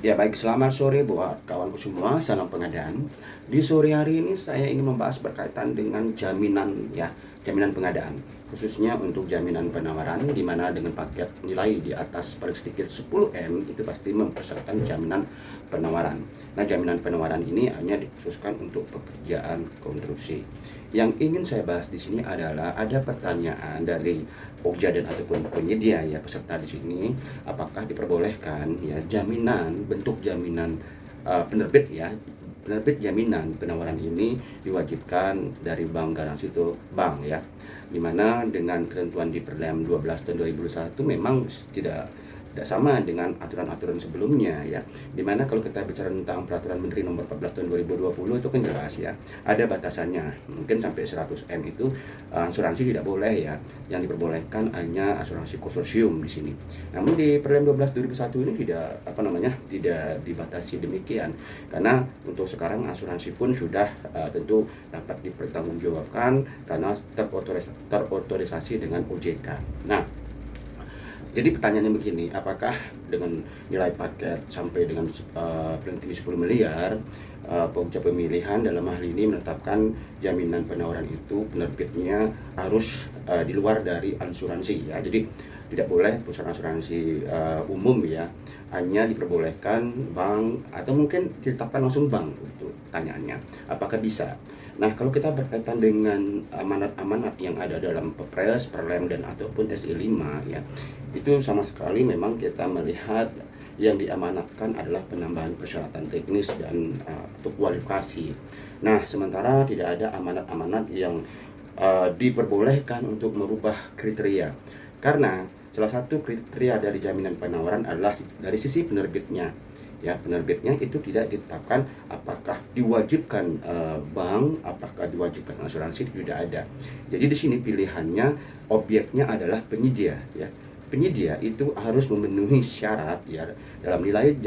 Ya baik, selamat sore buat kawanku semua, salam pengadaan. Di sore hari ini saya ingin membahas berkaitan dengan jaminan ya, jaminan pengadaan. Khususnya untuk jaminan penawaran di mana dengan paket nilai di atas paling sedikit 10M itu pasti mempersyaratkan jaminan penawaran. Nah, jaminan penawaran ini hanya dikhususkan untuk pekerjaan konstruksi. Yang ingin saya bahas di sini adalah ada pertanyaan dari Pokja dan ataupun penyedia ya peserta di sini, apakah diperbolehkan ya jaminan bentuk jaminan penerbit ya, penerbit jaminan penawaran ini diwajibkan dari bank garansi itu bank ya, dimana dengan ketentuan di Perlem 12 tahun 2021 memang tidak sama dengan aturan-aturan sebelumnya ya, dimana kalau kita bicara tentang peraturan Menteri nomor 14 tahun 2020 itu kan jelas ya, ada batasannya mungkin sampai 100M itu asuransi tidak boleh ya, yang diperbolehkan hanya asuransi konsorsium di sini. Namun di Perlem 12 2001 ini tidak dibatasi demikian, karena untuk sekarang asuransi pun sudah tentu dapat dipertanggungjawabkan karena terotorisasi dengan OJK. Nah, jadi pertanyaannya begini, apakah dengan nilai paket sampai dengan paling tinggi 10 miliar, Pokja pemilihan dalam hal ini menetapkan jaminan penawaran itu penerbitnya harus di luar dari asuransi ya. Jadi tidak boleh perusahaan asuransi umum ya, hanya diperbolehkan bank atau mungkin ditetapkan langsung bank. Itu pertanyaannya, apakah bisa? Nah, kalau kita berkaitan dengan amanat-amanat yang ada dalam Perpres, Perlem, dan ataupun SI 5 ya, itu sama sekali memang kita melihat yang diamanatkan adalah penambahan persyaratan teknis dan untuk kualifikasi. Nah, sementara tidak ada amanat-amanat yang diperbolehkan untuk merubah kriteria. Karena salah satu kriteria dari jaminan penawaran adalah dari sisi penerbitnya. Ya, penerbitnya itu tidak ditetapkan apakah diwajibkan bank, apakah diwajibkan asuransi, tidak ada. Jadi di sini pilihannya objeknya adalah penyedia ya. Penyedia itu harus memenuhi syarat ya dalam nilai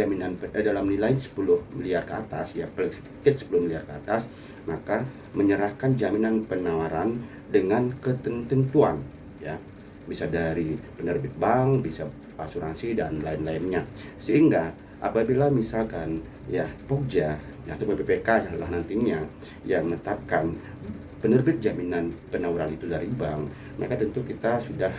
dalam nilai 10 miliar ke atas ya, paling sedikit 10 miliar ke atas, maka menyerahkan jaminan penawaran dengan ketentuan ya. Bisa dari penerbit bank, bisa asuransi dan lain-lainnya. Sehingga apabila misalkan ya Pokja atau BPPK adalah nantinya yang menetapkan penerbit jaminan penawaran itu dari bank, maka tentu kita sudah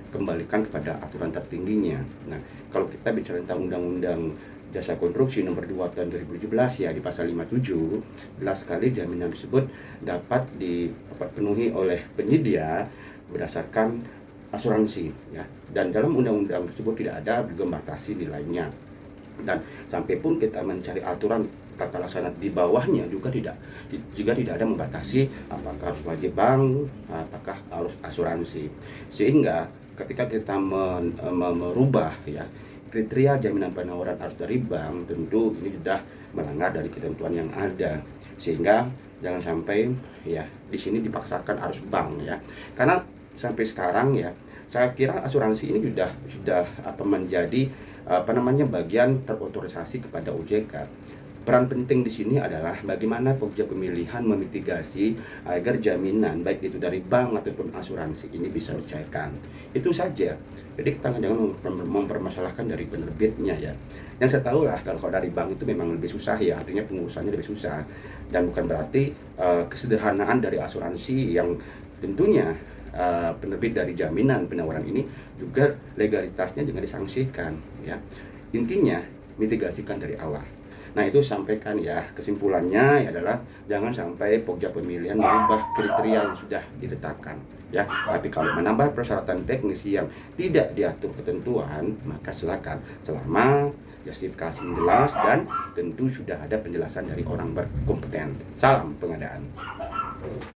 kembalikan kepada aturan tertingginya. Nah, kalau kita bicara tentang Undang-Undang Jasa Konstruksi nomor 2 tahun 2017 ya, di pasal 57 jelas sekali jaminan tersebut dapat dipenuhi oleh penyedia berdasarkan asuransi ya, dan dalam undang-undang tersebut tidak ada juga membatasi nilainya, dan sampai pun kita mencari aturan tata laksana di bawahnya juga tidak ada membatasi apakah harus wajib bank, apakah harus asuransi. Sehingga ketika kita merubah ya kriteria jaminan penawaran harus dari bank, tentu ini sudah melanggar dari ketentuan yang ada, sehingga jangan sampai ya di sini dipaksakan harus bank ya, karena sampai sekarang ya saya kira asuransi ini sudah menjadi bagian terotorisasi kepada OJK. Peran penting di sini adalah bagaimana Pokja pemilihan memitigasi agar jaminan baik itu dari bank ataupun asuransi ini bisa dicairkan. Itu saja. Jadi kita jangan mempermasalahkan dari penerbitnya ya. Yang saya tahu lah kalau dari bank itu memang lebih susah ya, artinya pengurusannya lebih susah, dan bukan berarti kesederhanaan dari asuransi yang tentunya penerbit dari jaminan penawaran ini juga legalitasnya jangan disangsikan ya. Intinya mitigasikan dari awal. Nah, itu sampaikan ya, kesimpulannya adalah jangan sampai Pokja pemilihan merubah kriteria yang sudah ditetapkan ya. Tapi kalau menambah persyaratan teknis yang tidak diatur ketentuan, maka silakan, selama justifikasi jelas dan tentu sudah ada penjelasan dari orang berkompeten. Salam pengadaan.